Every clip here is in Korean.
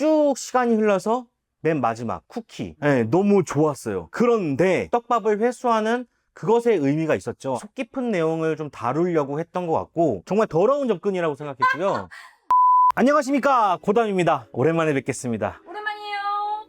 쭉 시간이 흘러서 맨 마지막 쿠키. 네, 너무 좋았어요. 그런데 떡밥을 회수하는 그것의 의미가 있었죠. 속 깊은 내용을 좀 다루려고 했던 것 같고 정말 더러운 접근이라고 생각했고요. 안녕하십니까, 고담입니다. 오랜만에 뵙겠습니다. 오랜만이에요.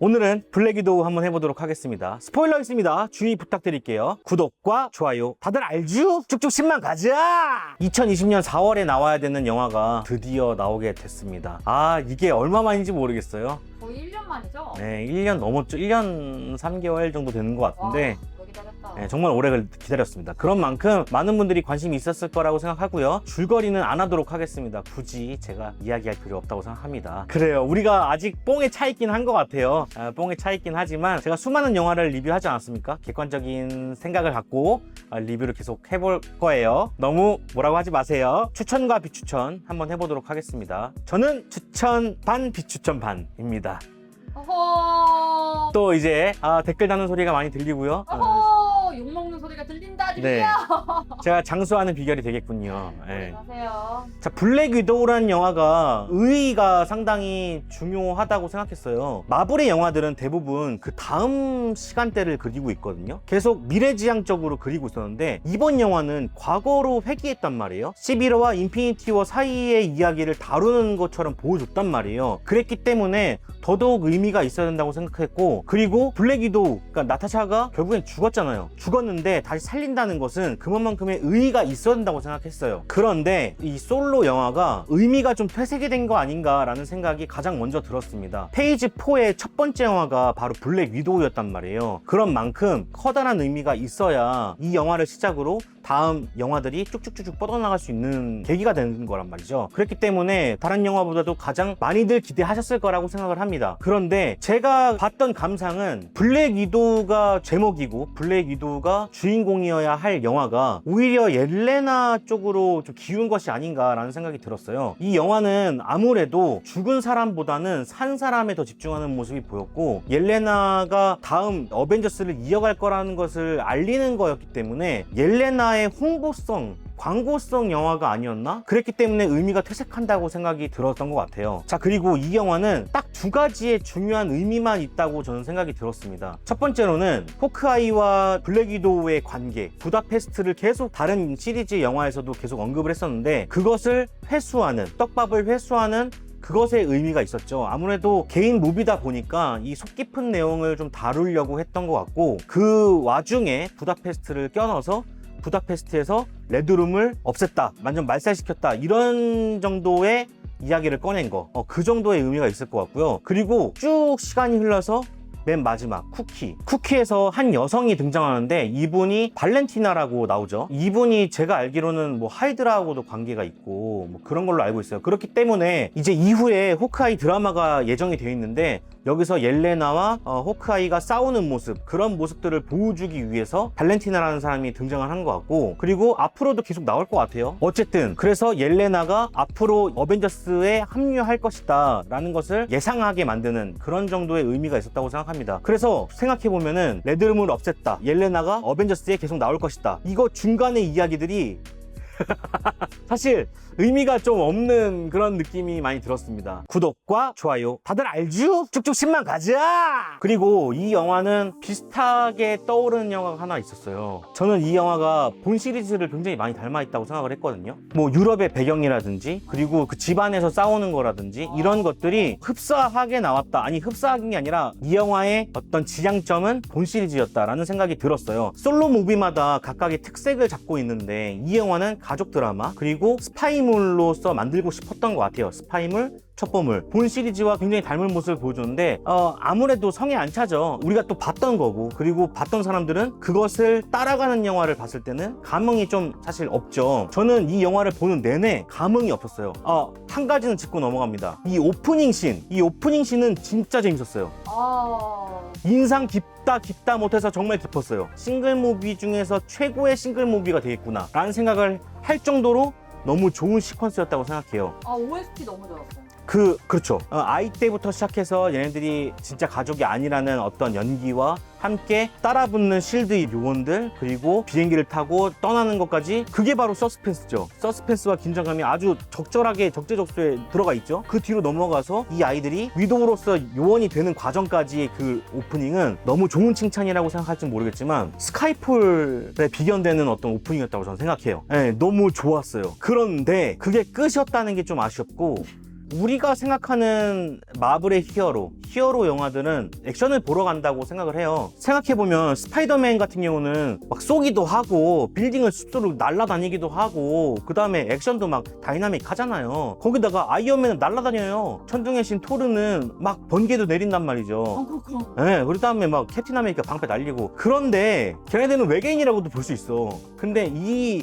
오늘은 블랙 위도우 한번 해보도록 하겠습니다. 스포일러 있습니다. 주의 부탁드릴게요. 구독과 좋아요 다들 알죠? 쭉쭉 10만 가자! 2020년 4월에 나와야 되는 영화가 드디어 나오게 됐습니다. 이게 얼마만인지 모르겠어요. 거의 1년 만이죠? 네, 1년 넘었죠. 1년 3개월 정도 되는 것 같은데 와, 기다렸다. 네, 정말 오래 기다렸습니다. 그런 만큼 많은 분들이 관심이 있었을 거라고 생각하고요. 줄거리는 안 하도록 하겠습니다. 굳이 제가 이야기할 필요 없다고 생각합니다. 그래요. 우리가 아직 뽕에 차 있긴 한 것 같아요. 뽕에 차 있긴 하지만 제가 수많은 영화를 리뷰하지 않았습니까? 객관적인 생각을 갖고 리뷰를 계속 해볼 거예요. 너무 뭐라고 하지 마세요. 추천과 비추천 한번 해보도록 하겠습니다. 저는 추천 반, 비추천 반입니다. 어허. 또 이제 댓글 다는 소리가 많이 들리고요. 어허. 욕먹는 소리가 들린다. 네. 들려. 제가 장수하는 비결이 되겠군요. 네. 안녕하세요. 자, 블랙 위도우라는 영화가 의의가 상당히 중요하다고 생각했어요. 마블의 영화들은 대부분 그 다음 시간대를 그리고 있거든요. 계속 미래지향적으로 그리고 있었는데 이번 영화는 과거로 회귀했단 말이에요. 11호와 인피니티 워 사이의 이야기를 다루는 것처럼 보여줬단 말이에요. 그랬기 때문에 더더욱 의미가 있어야 된다고 생각했고, 그리고 블랙 위도우, 그러니까 나타샤가 결국엔 죽었잖아요. 죽었는데 다시 살린다는 것은 그만큼의 의의가 있어야 된다고 생각했어요. 그런데 이 솔로 영화가 의미가 좀 퇴색이 된 거 아닌가라는 생각이 가장 먼저 들었습니다. 페이지 4의 첫 번째 영화가 바로 블랙 위도우였단 말이에요. 그런 만큼 커다란 의미가 있어야 이 영화를 시작으로 다음 영화들이 쭉쭉쭉쭉 뻗어나갈 수 있는 계기가 되는 거란 말이죠. 그렇기 때문에 다른 영화보다도 가장 많이들 기대하셨을 거라고 생각을 합니다. 그런데 제가 봤던 감상은 블랙 위도우가 제목이고 블랙 위도우가 주인공이어야 할 영화가 오히려 옐레나 쪽으로 좀 기운 것이 아닌가라는 생각이 들었어요. 이 영화는 아무래도 죽은 사람보다는 산 사람에 더 집중하는 모습이 보였고, 옐레나가 다음 어벤져스를 이어갈 거라는 것을 알리는 거였기 때문에 옐레나의 홍보성, 광고성 영화가 아니었나? 그랬기 때문에 의미가 퇴색한다고 생각이 들었던 것 같아요. 자, 그리고 이 영화는 딱 두 가지의 중요한 의미만 있다고 저는 생각이 들었습니다. 첫 번째로는 호크아이와 블랙 위도우의 관계, 부다페스트를 계속 다른 시리즈 영화에서도 계속 언급을 했었는데 그것을 회수하는, 떡밥을 회수하는 그것의 의미가 있었죠. 아무래도 개인 무비다 보니까 이 속 깊은 내용을 좀 다루려고 했던 것 같고, 그 와중에 부다페스트를 껴넣어서 부다페스트에서 레드룸을 없앴다, 완전 말살시켰다, 이런 정도의 이야기를 꺼낸 거, 그 정도의 의미가 있을 것 같고요. 그리고 쭉 시간이 흘러서 맨 마지막 쿠키에서 한 여성이 등장하는데 이분이 발렌티나라고 나오죠. 이분이 제가 알기로는 뭐 하이드라하고도 관계가 있고 뭐 그런 걸로 알고 있어요. 그렇기 때문에 이제 이후에 호크아이 드라마가 예정이 되어 있는데 여기서 옐레나와 호크아이가 싸우는 모습, 그런 모습들을 보여주기 위해서 발렌티나라는 사람이 등장을 한 것 같고, 그리고 앞으로도 계속 나올 것 같아요. 어쨌든 그래서 옐레나가 앞으로 어벤져스에 합류할 것이다 라는 것을 예상하게 만드는 그런 정도의 의미가 있었다고 생각합니다. 그래서 생각해보면은 레드룸을 없앴다, 옐레나가 어벤져스에 계속 나올 것이다, 이거 중간의 이야기들이 사실 의미가 좀 없는 그런 느낌이 많이 들었습니다. 구독과 좋아요 다들 알죠? 쭉쭉 10만 가자! 그리고 이 영화는 비슷하게 떠오르는 영화가 하나 있었어요. 저는 이 영화가 본 시리즈를 굉장히 많이 닮아 있다고 생각을 했거든요. 뭐 유럽의 배경이라든지 그리고 그 집안에서 싸우는 거라든지 이런 것들이 흡사하게 나왔다, 아니 흡사한 게 아니라 이 영화의 어떤 지향점은 본 시리즈였다라는 생각이 들었어요. 솔로 무비마다 각각의 특색을 잡고 있는데 이 영화는 가족 드라마 그리고 스파이물로서 만들고 싶었던 것 같아요. 스파이물, 첩보물, 본 시리즈와 굉장히 닮은 모습을 보여주는데 아무래도 성에 안 차죠. 우리가 또 봤던 거고, 그리고 봤던 사람들은 그것을 따라가는 영화를 봤을 때는 감흥이 좀 사실 없죠. 저는 이 영화를 보는 내내 감흥이 없었어요. 한 가지는 짚고 넘어갑니다. 이 오프닝 씬은 진짜 재밌었어요. 인상 깊다 못해서 정말 깊었어요. 싱글 무비 중에서 최고의 싱글 무비가 되겠구나 라는 생각을 할 정도로 너무 좋은 시퀀스였다고 생각해요. OST 너무 좋았어요. 그렇죠. 아이 때부터 시작해서 얘네들이 진짜 가족이 아니라는 어떤 연기와 함께 따라붙는 실드 요원들, 그리고 비행기를 타고 떠나는 것까지, 그게 바로 서스펜스죠. 서스펜스와 긴장감이 아주 적절하게 적재적소에 들어가 있죠. 그 뒤로 넘어가서 이 아이들이 위도우로서 요원이 되는 과정까지의 그 오프닝은 너무 좋은 칭찬이라고 생각할지 모르겠지만 스카이폴에 비견되는 어떤 오프닝이었다고 저는 생각해요. 네, 너무 좋았어요. 그런데 그게 끝이었다는 게 좀 아쉬웠고, 우리가 생각하는 마블의 히어로 영화들은 액션을 보러 간다고 생각을 해요. 생각해보면 스파이더맨 같은 경우는 막 쏘기도 하고 빌딩을 숲으로 날아다니기도 하고, 그 다음에 액션도 막 다이나믹 하잖아요. 거기다가 아이언맨은 날아다녀요. 천둥의 신 토르는 막 번개도 내린단 말이죠. 네, 그 다음에 막 캡틴 아메리카 방패 날리고. 그런데 걔네들은 외계인이라고도 볼 수 있어. 근데 이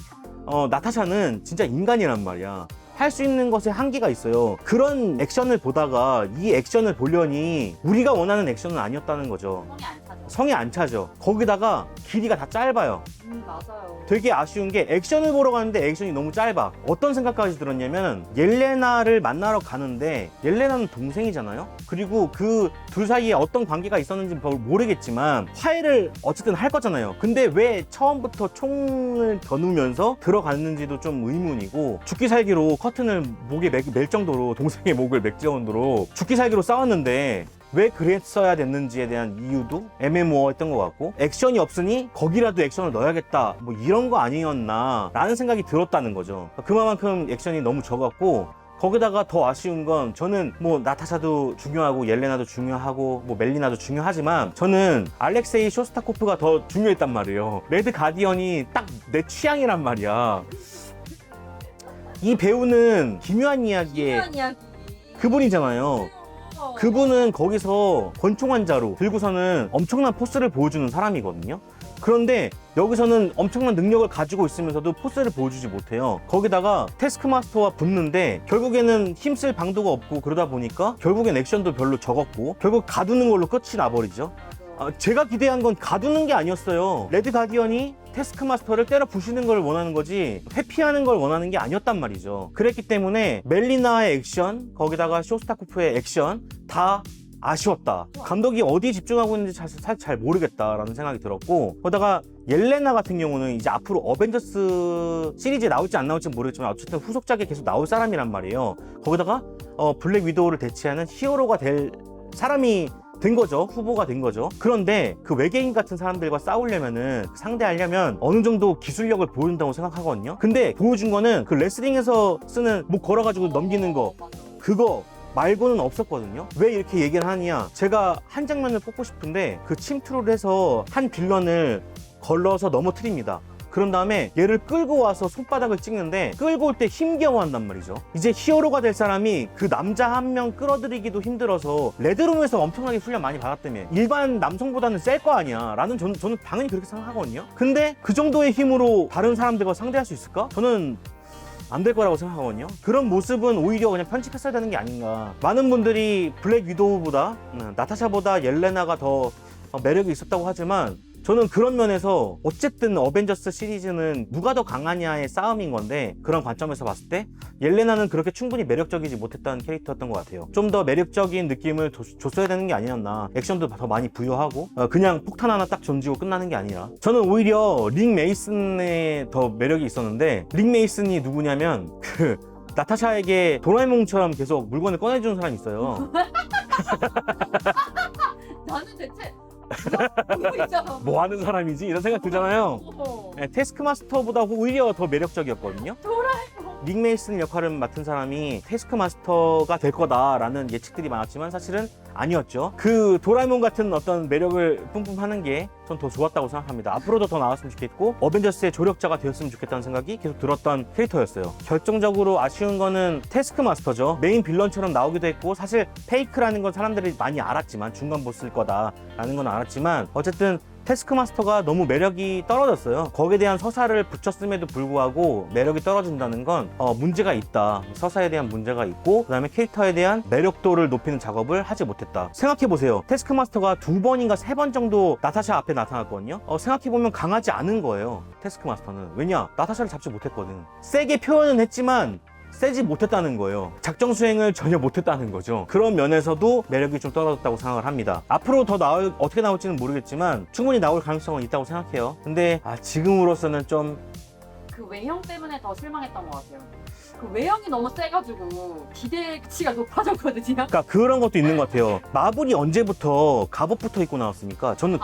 나타샤는 진짜 인간이란 말이야. 할 수 있는 것에 한계가 있어요. 그런 액션을 보다가 이 액션을 보려니 우리가 원하는 액션은 아니었다는 거죠. 성이 안 차죠. 성이 안 차죠. 거기다가 길이가 다 짧아요. 맞아요. 되게 아쉬운 게 액션을 보러 가는데 액션이 너무 짧아. 어떤 생각까지 들었냐면, 옐레나를 만나러 가는데 옐레나는 동생이잖아요. 그리고 그 둘 사이에 어떤 관계가 있었는지 모르겠지만 화해를 어쨌든 할 거잖아요. 근데 왜 처음부터 총을 겨누면서 들어갔는지도 좀 의문이고, 죽기 살기로 커튼을 목에 맬 정도로, 동생의 목을 맬 정도로 죽기 살기로 싸웠는데 왜 그랬어야 됐는지에 대한 이유도 애매모호했던 것 같고, 액션이 없으니 거기라도 액션을 넣어야겠다, 뭐 이런 거 아니었나 라는 생각이 들었다는 거죠. 그만큼 액션이 너무 적었고, 거기다가 더 아쉬운 건, 저는 뭐 나타샤도 중요하고 옐레나도 중요하고 뭐 멜리나도 중요하지만 저는 알렉세이 쇼스타코프가 더 중요했단 말이에요. 레드 가디언이 딱 내 취향이란 말이야. 이 배우는 기묘한 이야기의 그분이잖아요. 그분은 거기서 권총 환자로 들고서는 엄청난 포스를 보여주는 사람이거든요. 그런데 여기서는 엄청난 능력을 가지고 있으면서도 포스를 보여주지 못해요. 거기다가 태스크마스터와 붙는데 결국에는 힘쓸 방도가 없고, 그러다 보니까 결국엔 액션도 별로 적었고, 결국 가두는 걸로 끝이 나버리죠. 제가 기대한 건 가두는 게 아니었어요. 레드 가디언이 태스크마스터를 때려 부시는 걸 원하는 거지 회피하는 걸 원하는 게 아니었단 말이죠. 그랬기 때문에 멜리나의 액션, 거기다가 쇼스타코프의 액션 다 아쉬웠다. 감독이 어디에 집중하고 있는지 사실 잘 모르겠다라는 생각이 들었고, 거기다가 옐레나 같은 경우는 이제 앞으로 어벤져스 시리즈에 나올지 안 나올지 모르겠지만 어쨌든 후속작에 계속 나올 사람이란 말이에요. 거기다가 블랙 위도우를 대체하는 히어로가 될 사람이 된 거죠. 후보가 된 거죠. 그런데 그 외계인 같은 사람들과 싸우려면은, 상대하려면 어느 정도 기술력을 보여준다고 생각하거든요. 근데 보여준 거는 그 레슬링에서 쓰는 목 걸어가지고 넘기는 거, 그거 말고는 없었거든요. 왜 이렇게 얘기를 하느냐, 제가 한 장면을 뽑고 싶은데, 그 침투를 해서 한 빌런을 걸러서 넘어뜨립니다. 그런 다음에 얘를 끌고 와서 손바닥을 찍는데, 끌고 올 때 힘겨워한단 말이죠. 이제 히어로가 될 사람이 그 남자 한 명 끌어들이기도 힘들어서 레드룸에서 엄청나게 훈련 많이 받았다며, 일반 남성보다는 셀 거 아니야 라는 저는 당연히 그렇게 생각하거든요. 근데 그 정도의 힘으로 다른 사람들과 상대할 수 있을까? 저는 안 될 거라고 생각하거든요. 그런 모습은 오히려 그냥 편집했어야 되는 게 아닌가. 많은 분들이 블랙 위도우보다 나타샤보다 옐레나가 더 매력이 있었다고 하지만, 저는 그런 면에서 어쨌든 어벤져스 시리즈는 누가 더 강하냐의 싸움인 건데, 그런 관점에서 봤을 때 옐레나는 그렇게 충분히 매력적이지 못했던 캐릭터였던 것 같아요. 좀 더 매력적인 느낌을 줬어야 되는 게 아니었나. 액션도 더 많이 부여하고, 그냥 폭탄 하나 딱 던지고 끝나는 게 아니라. 저는 오히려 릭 메이슨의 더 매력이 있었는데, 릭 메이슨이 누구냐면 그 나타샤에게 도라에몽처럼 계속 물건을 꺼내주는 사람이 있어요. 나는 대체 있잖아. 뭐 하는 사람이지? 이런 생각 들잖아요. 네, 태스크마스터보다 오히려 더 매력적이었거든요. 릭 메이슨 역할을 맡은 사람이 태스크마스터가 될 거다라는 예측들이 많았지만 사실은 아니었죠. 그 도라에몽 같은 어떤 매력을 뿜뿜하는 게 전 더 좋았다고 생각합니다. 앞으로도 더 나왔으면 좋겠고, 어벤져스의 조력자가 되었으면 좋겠다는 생각이 계속 들었던 캐릭터였어요. 결정적으로 아쉬운 거는 태스크마스터죠. 메인 빌런처럼 나오기도 했고, 사실 페이크라는 건 사람들이 많이 알았지만, 중간 보스일 거다라는 건 알았지만, 어쨌든 태스크마스터가 너무 매력이 떨어졌어요. 거기에 대한 서사를 붙였음에도 불구하고 매력이 떨어진다는 건 문제가 있다. 서사에 대한 문제가 있고, 그 다음에 캐릭터에 대한 매력도를 높이는 작업을 하지 못했다. 생각해보세요. 태스크마스터가 2번인가 3번 정도 나타샤 앞에 나타났거든요. 생각해보면 강하지 않은 거예요. 태스크마스터는. 왜냐? 나타샤를 잡지 못했거든. 세게 표현은 했지만 세지 못했다는 거예요. 작정 수행을 전혀 못했다는 거죠. 그런 면에서도 매력이 좀 떨어졌다고 생각을 합니다. 앞으로 더 어떻게 나올지는 모르겠지만 충분히 나올 가능성은 있다고 생각해요. 근데 지금으로서는 좀 그 외형 때문에 더 실망했던 것 같아요. 그 외형이 너무 세가지고 기대치가 높아졌거든요. 그러니까 그런 것도 있는 것 같아요. 마블이 언제부터 갑옷부터 입고 나왔습니까? 저는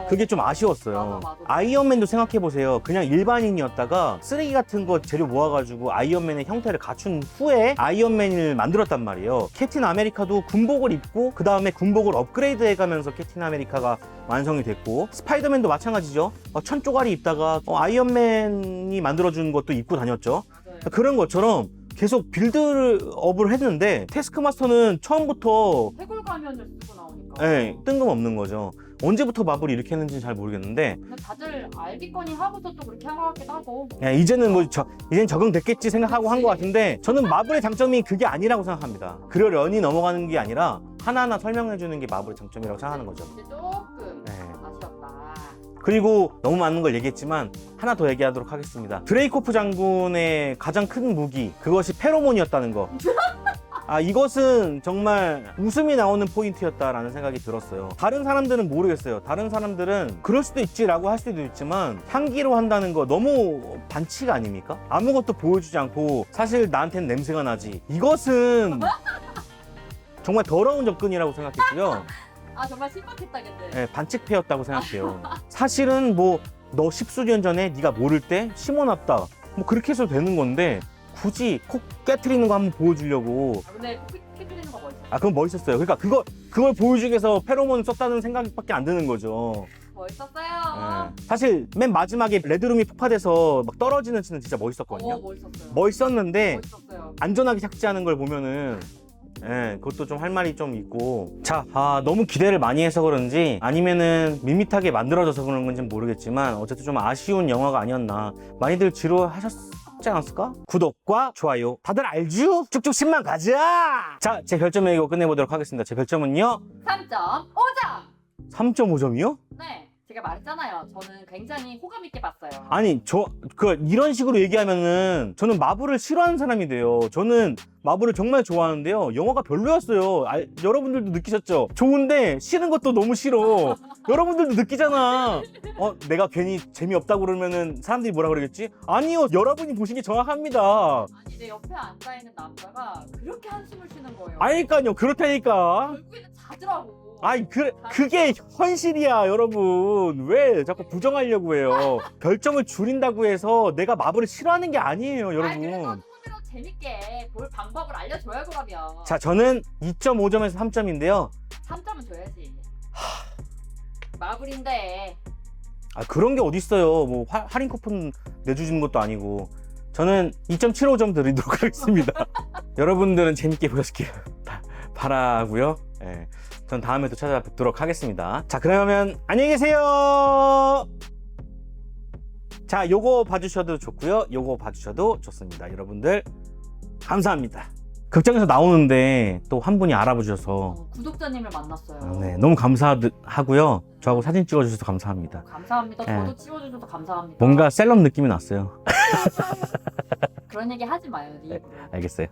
그게 좀 아쉬웠어요. 맞아. 아이언맨도 생각해보세요. 그냥 일반인이었다가 쓰레기 같은 거 재료 모아가지고 아이언맨의 형태를 갖춘 후에 아이언맨을 만들었단 말이에요. 캡틴 아메리카도 군복을 입고 그 다음에 군복을 업그레이드 해가면서 캡틴 아메리카가 완성이 됐고, 스파이더맨도 마찬가지죠. 천 쪼가리 입다가 아이언맨이 만들어준 것도 입고 다녔죠. 맞아요. 그런 것처럼 계속 빌드업을 했는데 태스크마스터는 처음부터 해골 가면을 쓰고 나오니까. 뜬금없는 거죠. 언제부터 마블이 이렇게 했는지는 잘 모르겠는데 근데 다들 알겠거니 하고서 또 그렇게 한 것 같기도 하고. 이제는 이젠 적응됐겠지 생각하고 한 것 같은데, 저는 마블의 장점이 그게 아니라고 생각합니다. 그러려니 넘어가는 게 아니라 하나하나 설명해 주는 게 마블의 장점이라고 생각하는 거죠. 이제 조금 네. 아쉬웠다. 그리고 너무 많은 걸 얘기했지만 하나 더 얘기하도록 하겠습니다. 드레이코프 장군의 가장 큰 무기, 그것이 페로몬이었다는 거. 이것은 정말 웃음이 나오는 포인트였다라는 생각이 들었어요. 다른 사람들은 모르겠어요. 다른 사람들은 그럴 수도 있지라고 할 수도 있지만 향기로 한다는 거 너무 반칙 아닙니까? 아무것도 보여주지 않고 사실 나한테는 냄새가 나지. 이것은 정말 더러운 접근이라고 생각했고요. 정말 신박했다 근데. 반칙패였다고 생각해요. 사실은 너 10수년 전에 네가 모를 때 심어놨다, 그렇게 해서 되는 건데 굳이 콕 깨트리는 거 한번 보여주려고. 근데 깨뜨리는 거 멋있어. 그건 멋있었어요. 그러니까 그걸 보여주기 위해서 페로몬 썼다는 생각밖에 안 드는 거죠. 멋있었어요. 사실 맨 마지막에 레드룸이 폭파돼서 막 떨어지는 씬은 진짜 멋있었거든요. 멋있었어요. 멋있었는데 멋있었어요. 안전하게 착지하는 걸 보면은 그것도 좀 할 말이 좀 있고. 자, 너무 기대를 많이 해서 그런지 아니면은 밋밋하게 만들어져서 그런 건지 모르겠지만 어쨌든 좀 아쉬운 영화가 아니었나. 많이들 지루하셨지 않았을까? 구독과 좋아요 다들 알죠? 쭉쭉 10만 가자. 자, 제 별점 매기고 끝내보도록 하겠습니다. 제 별점은요 3.5점. 3.5점이요? 네, 제가 말했잖아요. 저는 굉장히 호감 있게 봤어요. 아니, 이런 식으로 얘기하면은 저는 마블을 싫어하는 사람이 돼요. 저는 마블을 정말 좋아하는데요. 영화가 별로였어요. 여러분들도 느끼셨죠? 좋은데 싫은 것도 너무 싫어. 여러분들도 느끼잖아. 내가 괜히 재미없다고 그러면은 사람들이 뭐라 그러겠지? 아니요, 여러분이 보신 게 정확합니다. 아니, 내 옆에 앉아있는 남자가 그렇게 한숨을 쉬는 거예요. 아니까요, 그렇다니까. 결국에는 자더라고. 그게 현실이야, 여러분. 왜 자꾸 부정하려고 해요? 별점을 줄인다고 해서 내가 마블을 싫어하는 게 아니에요, 그래도 여러분. 조금이라도 재밌게 볼 방법을 알려줘야 그러면. 자, 저는 2.5점에서 3점인데요. 3점은 줘야지. 마블인데. 그런 게 어딨어요. 할인 쿠폰 내주시는 것도 아니고. 저는 2.75점 드리도록 하겠습니다. 여러분들은 재밌게 보셨길 바라고요. 전 다음에 또 찾아뵙도록 하겠습니다. 자, 그러면 안녕히 계세요. 자, 요거 봐주셔도 좋고요, 요거 봐주셔도 좋습니다. 여러분들 감사합니다. 극장에서 나오는데 또 한 분이 알아봐 주셔서 구독자님을 만났어요. 네, 너무 감사하고요. 저하고 사진 찍어주셔서 감사합니다. 감사합니다. 네. 저도 찍어주셔서 감사합니다. 뭔가 셀럽 느낌이 났어요. 그런 얘기 하지 마요. 네. 알겠어요.